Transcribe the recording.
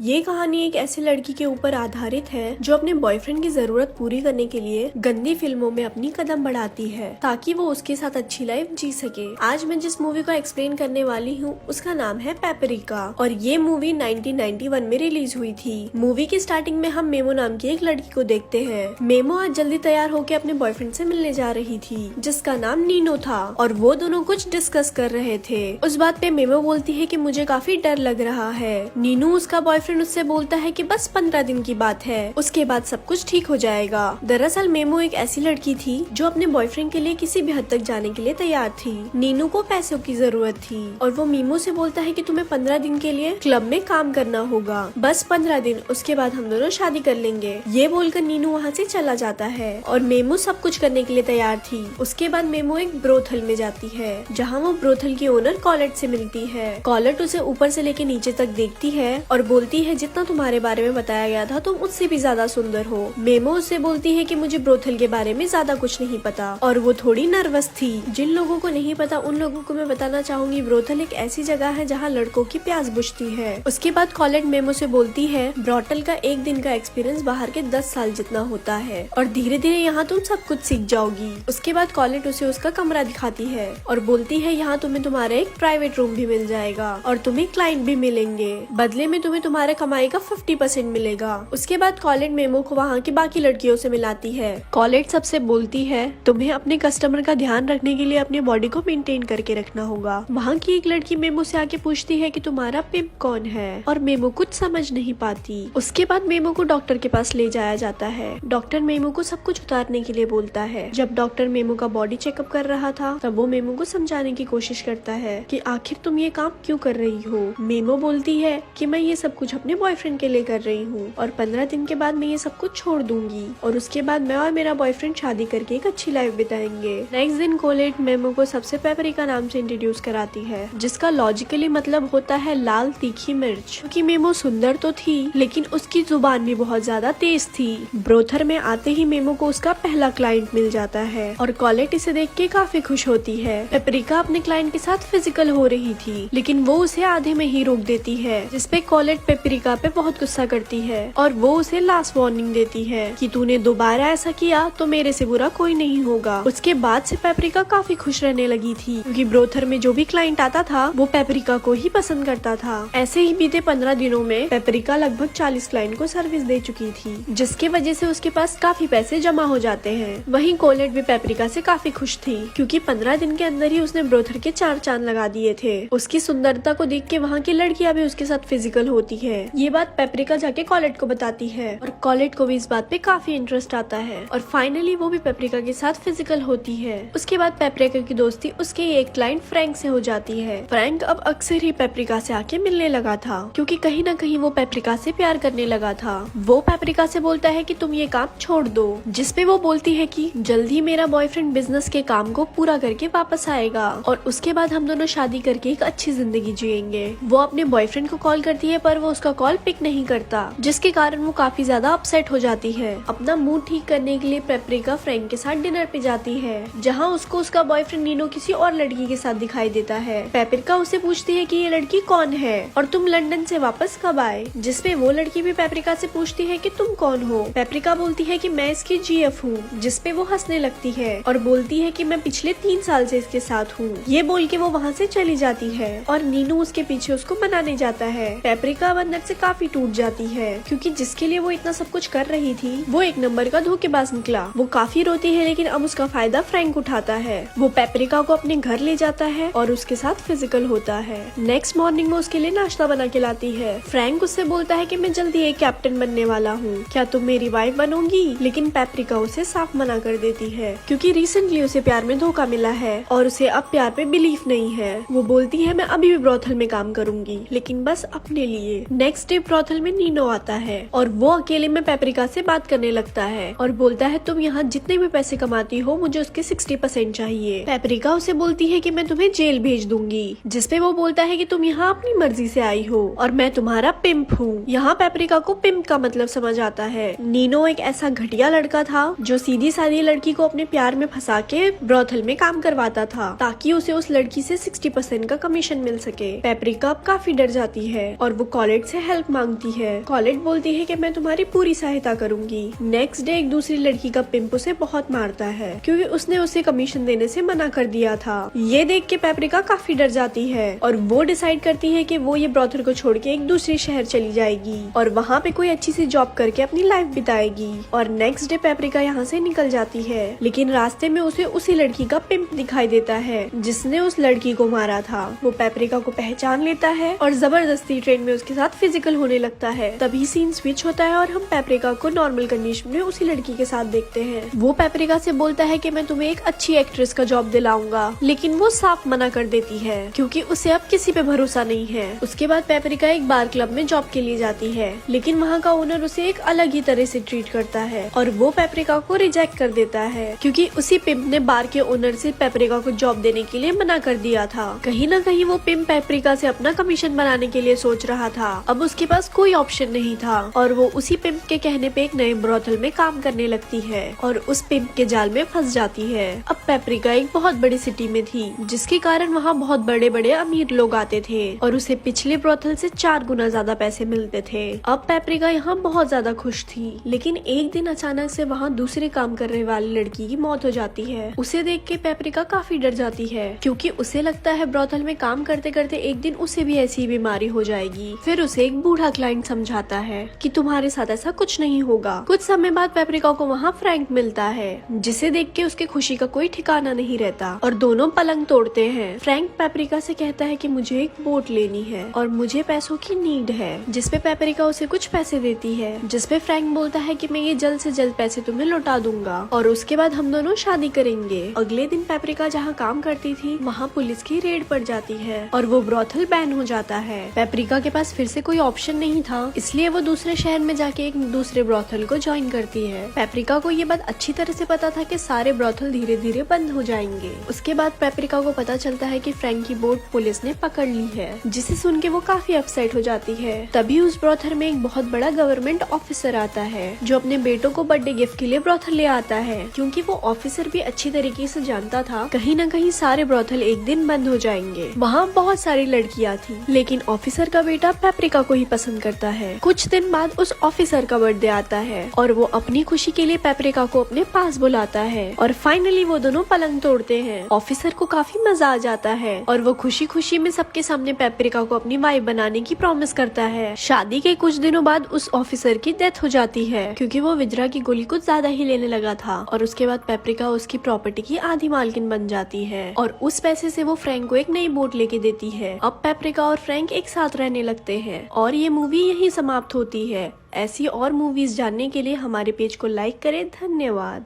ये कहानी एक ऐसी लड़की के ऊपर आधारित है जो अपने बॉयफ्रेंड की जरूरत पूरी करने के लिए गंदी फिल्मों में अपनी कदम बढ़ाती है ताकि वो उसके साथ अच्छी लाइफ जी सके। आज मैं जिस मूवी को एक्सप्लेन करने वाली हूँ उसका नाम है पेपरिका और ये मूवी 1991 में रिलीज हुई थी। मूवी की स्टार्टिंग में हम मेमो नाम की एक लड़की को देखते हैं। मेमो आज जल्दी तैयार होकर अपने बॉयफ्रेंड से मिलने जा रही थी जिसका नाम नीनो था और वो दोनों कुछ डिस्कस कर रहे थे। उस बात पे मेमो बोलती है कि मुझे काफी डर लग रहा है। नीनो उसका बॉयफ्रेंड उससे बोलता है कि बस 15 दिन की बात है, उसके बाद सब कुछ ठीक हो जाएगा। दरअसल मेमो एक ऐसी लड़की थी जो अपने बॉयफ्रेंड के लिए किसी भी हद तक जाने के लिए तैयार थी। नीनू को पैसों की जरूरत थी और वो मीमो से बोलता है कि तुम्हें 15 दिन के लिए क्लब में काम करना होगा, बस 15 दिन, उसके बाद हम दोनों शादी कर लेंगे। ये बोलकर नीनू वहाँ से चला जाता है और मेमो सब कुछ करने के लिए तैयार थी। उसके बाद मेमो एक ब्रोथल में जाती है जहाँ वो ब्रोथल की ओनर कॉलेट से मिलती है। कॉलेट उसे ऊपर से लेके नीचे तक देखती है और बोलती है जितना तुम्हारे बारे में बताया गया था तुम उससे भी ज्यादा सुंदर हो। मेमो उससे बोलती है कि मुझे ब्रोथल के बारे में ज्यादा कुछ नहीं पता और वो थोड़ी नर्वस थी। जिन लोगों को नहीं पता उन लोगों को मैं बताना चाहूंगी, ब्रोथल एक ऐसी जगह है जहाँ लड़कों की प्यास बुझती है। उसके बाद कॉलेट मेमो से बोलती है ब्रोथल का एक दिन का एक्सपीरियंस बाहर के 10 साल जितना होता है और धीरे धीरे यहाँ तुम सब कुछ सीख जाओगी। उसके बाद कॉलेट उसे उसका कमरा दिखाती है और बोलती है यहाँ तुम्हें तुम्हारा एक प्राइवेट रूम भी मिल जाएगा और तुम्हें क्लाइंट भी मिलेंगे, बदले में तुम्हें तुम्हारे कमाई का 50% मिलेगा। उसके बाद कॉलेट मेमो को वहाँ की बाकी लड़कियों से मिलाती है। कॉलेट सबसे बोलती है तुम्हें अपने कस्टमर का ध्यान रखने के लिए अपने बॉडी को मेंटेन करके रखना होगा। वहाँ की एक लड़की मेमो से आके पूछती है कि तुम्हारा पिम्प कौन है और मेमो कुछ समझ नहीं पाती। उसके बाद मेमो को डॉक्टर के पास ले जाया जाता है। डॉक्टर मेमो को सब कुछ उतारने के लिए बोलता है। जब डॉक्टर मेमो का बॉडी चेकअप कर रहा था तब वो मेमो को समझाने की कोशिश करता है कि आखिर तुम ये काम क्यों कर रही हो। मेमो बोलती है कि मैं ये सब कुछ अपने बॉयफ्रेंड के लिए कर रही हूँ और 15 दिन के बाद मैं ये सब कुछ छोड़ दूंगी और उसके बाद मैं और मेरा बॉयफ्रेंड शादी करके एक अच्छी लाइफ बिताएंगे। नेक्स्ट दिन कॉलेट मेमो को सबसे पेपरिका नाम से इंट्रोड्यूस कराती है जिसका लॉजिकली मतलब होता है लाल तीखी मिर्च। क्योंकि मेमो सुंदर तो थी लेकिन उसकी जुबान भी बहुत ज्यादा तेज थी। ब्रोथर में आते ही मेमो को उसका पहला क्लाइंट मिल जाता है और कॉलेट इसे देख के काफी खुश होती है। पेपरिका अपने क्लाइंट के साथ फिजिकल हो रही थी लेकिन वो उसे आधे में ही रोक देती है जिसपे कॉलेट पेपरिका पे बहुत गुस्सा करती है और वो उसे लास्ट वार्निंग देती है कि तूने दोबारा ऐसा किया तो मेरे से बुरा कोई नहीं होगा। उसके बाद से पेपरिका काफी खुश रहने लगी थी क्योंकि ब्रोथर में जो भी क्लाइंट आता था वो पेपरिका को ही पसंद करता था। ऐसे ही बीते 15 दिनों में पेपरिका लगभग 40 क्लाइंट को सर्विस दे चुकी थी जिसके वजह से उसके पास काफी पैसे जमा हो जाते हैं। वहीं कॉलेट भी पेपरिका से काफी खुश थी क्योंकि 15 दिन के अंदर ही उसने ब्रोथर के 4 चांद लगा दिए थे। उसकी सुंदरता को देख के वहाँ की लड़कियां भी उसके साथ फिजिकल होती है। ये बात पेपरिका जाके कॉलेट को बताती है और कॉलेट को भी इस बात पे काफी इंटरेस्ट आता है और फाइनली वो भी पेपरिका के साथ फिजिकल होती है। उसके बाद पेपरिका की दोस्ती उसके एक क्लाइंट फ्रैंक से हो जाती है। फ्रैंक अब अक्सर ही पेपरिका से आके मिलने लगा था क्योंकि कहीं ना कहीं वो पेपरिका से प्यार करने लगा था। वो पेपरिका से बोलता है कि तुम ये काम छोड़ दो, जिसपे वो बोलती है कि जल्दी मेरा बॉयफ्रेंड बिजनेस के काम को पूरा करके वापस आएगा और उसके बाद हम दोनों शादी करके एक अच्छी जिंदगी जिएंगे। वो अपने बॉयफ्रेंड को कॉल करती है पर वो उसका कॉल पिक नहीं करता जिसके कारण वो काफी ज्यादा अपसेट हो जाती है। अपना मूड ठीक करने के लिए पेपरिका फ्रैंक के साथ डिनर पे जाती है जहाँ उसको उसका बॉयफ्रेंड नीनो किसी और लड़की के साथ दिखाई देता है। पेपरिका उसे पूछती है कि ये लड़की कौन है और तुम लंदन से वापस कब आए, जिसपे वो लड़की भी पेपरिका से पूछती है कि तुम कौन हो। पेपरिका बोलती है कि मैं इसकी जीएफ हूँ, जिसपे वो हंसने लगती है और बोलती है कि मैं पिछले 3 साल से इसके साथ हूँ। ये बोल के वो वहाँ से चली जाती है और नीनू उसके पीछे उसको मनाने जाता है। पेपरिका अंदर से काफी टूट जाती है क्योंकि जिसके लिए वो इतना सब कुछ कर रही थी वो एक नंबर का धोखेबाज निकला। वो काफी रोती है लेकिन अब उसका फायदा फ्रैंक उठाता है। वो पेपरिका को अपने घर ले जाता है और उसके साथ फिजिकल होता है। नेक्स्ट मॉर्निंग में उसके लिए नाश्ता बना के लाती है। फ्रैंक उससे बोलता है कि मैं जल्दी एक कैप्टन बनने वाला हूँ, क्या तुम मेरी वाइफ बनोगी। लेकिन पेपरिका उसे साफ मना कर देती है क्योंकि रिसेंटली उसे प्यार में धोखा मिला है और उसे अब प्यार पे बिलीफ नहीं है। वो बोलती है मैं अभी भी ब्रोथल में काम करूंगी लेकिन बस अपने लिए। नेक्स्ट डे ब्रोथल में नीनो आता है और वो अकेले में पेपरिका से बात करने लगता है और बोलता है तुम यहाँ जितने भी पैसे कमाती हो मुझे उसके 60% चाहिए। पेपरिका उसे बोलती है कि मैं तुम्हें जेल भेज दूंगी, जिसपे वो बोलता है कि तुम यहाँ अपनी मर्जी से आई हो और मैं तुम्हारा पिम्प हूँ। यहाँ पेपरिका को पिम्प का मतलब समझ आता है। नीनो एक ऐसा घटिया लड़का था जो सीधी सादी लड़की को अपने प्यार में फंसा के ब्रोथल में काम करवाता था ताकि उसे उस लड़की से 60% का कमीशन मिल सके। पेपरिका अब काफी डर जाती है और वो कॉलेट से हेल्प मांगती है। कॉलेट बोलती है कि मैं तुम्हारी पूरी सहायता करूंगी। नेक्स्ट डे एक दूसरी लड़की का पिंप उसे बहुत मारता है क्योंकि उसने उसे कमीशन देने से मना कर दिया था। ये देख के पेपरिका काफी डर जाती है और वो डिसाइड करती है कि वो ये ब्रॉथल को छोड़ के एक दूसरे शहर चली जाएगी और वहाँ पे कोई अच्छी सी जॉब करके अपनी लाइफ बिताएगी। और नेक्स्ट डे पेपरिका यहाँ से निकल जाती है, लेकिन रास्ते में उसे उसी लड़की का पिंप दिखाई देता है जिसने उस लड़की को मारा था। वो पेपरिका को पहचान लेता है और जबरदस्ती ट्रेन में उसके साथ फिजिकल होने लगता है। तभी सीन स्विच होता है और हम पेपरिका को नॉर्मल कंडीशन में उसी लड़की के साथ देखते हैं। वो पेपरिका से बोलता है कि मैं तुम्हें एक अच्छी एक्ट्रेस का जॉब दिलाऊंगा, लेकिन वो साफ मना कर देती है क्योंकि उसे अब किसी पे भरोसा नहीं है। उसके बाद पेपरिका एक बार क्लब में जॉब के लिए जाती है, लेकिन वहाँ का ओनर उसे एक अलग ही तरह से ट्रीट करता है और वो पेपरिका को रिजेक्ट कर देता है क्योंकि उसी पिंप ने बार के ओनर से पेपरिका को जॉब देने के लिए मना कर दिया था। कहीं ना कहीं वो पिंप पेपरिका से अपना कमीशन बनाने के लिए सोच रहा था। अब उसके पास कोई ऑप्शन नहीं था और वो उसी पिंप के कहने पे एक नए ब्रॉथल में काम करने लगती है और उस पिंप के जाल में फंस जाती है। अब पेपरिका एक बहुत बड़ी सिटी में थी जिसके कारण वहाँ बहुत बड़े बड़े अमीर लोग आते थे और उसे पिछले ब्रॉथल से 4 गुना ज्यादा पैसे मिलते थे। अब पेपरिका यहाँ बहुत ज्यादा खुश थी, लेकिन एक दिन अचानक से वहाँ दूसरे काम करने वाली लड़की की मौत हो जाती है। उसे देख के पेपरिका काफी डर जाती है क्योंकि उसे लगता है ब्रॉथल में काम करते करते एक दिन उसे भी ऐसी बीमारी हो जाएगी। फिर उसे एक बूढ़ा क्लाइंट समझाता है कि तुम्हारे साथ ऐसा कुछ नहीं होगा। कुछ समय बाद पेपरिका को वहाँ फ्रैंक मिलता है जिसे देख के उसके खुशी का कोई ठिकाना नहीं रहता और दोनों पलंग तोड़ते हैं। फ्रैंक पेपरिका से कहता है कि मुझे एक बोट लेनी है और मुझे पैसों की नीड है, जिसपे पेपरिका उसे कुछ पैसे देती है, जिसपे फ्रैंक बोलता है कि मैं ये जल्द से जल्द पैसे तुम्हें लौटा दूंगा और उसके बाद हम दोनों शादी करेंगे। अगले दिन पेपरिका जहाँ काम करती थी वहाँ पुलिस की रेड पड़ जाती है और वो ब्रॉथल बैन हो जाता है। पेपरिका के पास फिर से कोई ऑप्शन नहीं था, इसलिए वो दूसरे शहर में जाके एक दूसरे ब्रॉथल को ज्वाइन करती है। पेपरिका को ये बात अच्छी तरह से पता था कि सारे ब्रॉथल धीरे धीरे बंद हो जाएंगे। उसके बाद पेपरिका को पता चलता है कि फ्रैंक की बोट पुलिस ने पकड़ ली है, जिसे सुन के वो काफी अपसेट हो जाती है। तभी उस ब्रॉथल में एक बहुत बड़ा गवर्नमेंट ऑफिसर आता है जो अपने बेटों को बर्थडे गिफ्ट के लिए ब्रॉथल ले आता है, क्योंकि वो ऑफिसर भी अच्छी तरीके से जानता था कहीं न कहीं सारे ब्रॉथल एक दिन बंद हो जाएंगे। वहाँ बहुत सारी लड़कियाँ थी, लेकिन ऑफिसर का बेटा पेपरिका को ही पसंद करता है। कुछ दिन बाद उस ऑफिसर का बर्थडे आता है और वो अपनी खुशी के लिए पेपरिका को अपने पास बुलाता है और फाइनली वो दोनों पलंग तोड़ते हैं। ऑफिसर को काफी मजा आ जाता है और वो खुशी खुशी में सबके सामने पेपरिका को अपनी वाइफ बनाने की प्रॉमिस करता है। शादी के कुछ दिनों बाद उस ऑफिसर की डेथ हो जाती है क्योंकि वो विजरा की गोली कुछ ज्यादा ही लेने लगा था और उसके बाद पेपरिका उसकी प्रॉपर्टी की आधी मालकिन बन जाती है और उस पैसे से वो फ्रैंक को एक नई बोट लेके देती है। अब पेपरिका और फ्रैंक एक साथ रहने लगते हैं और ये मूवी यहीं समाप्त होती है। ऐसी और मूवीज जानने के लिए हमारे पेज को लाइक करें। धन्यवाद।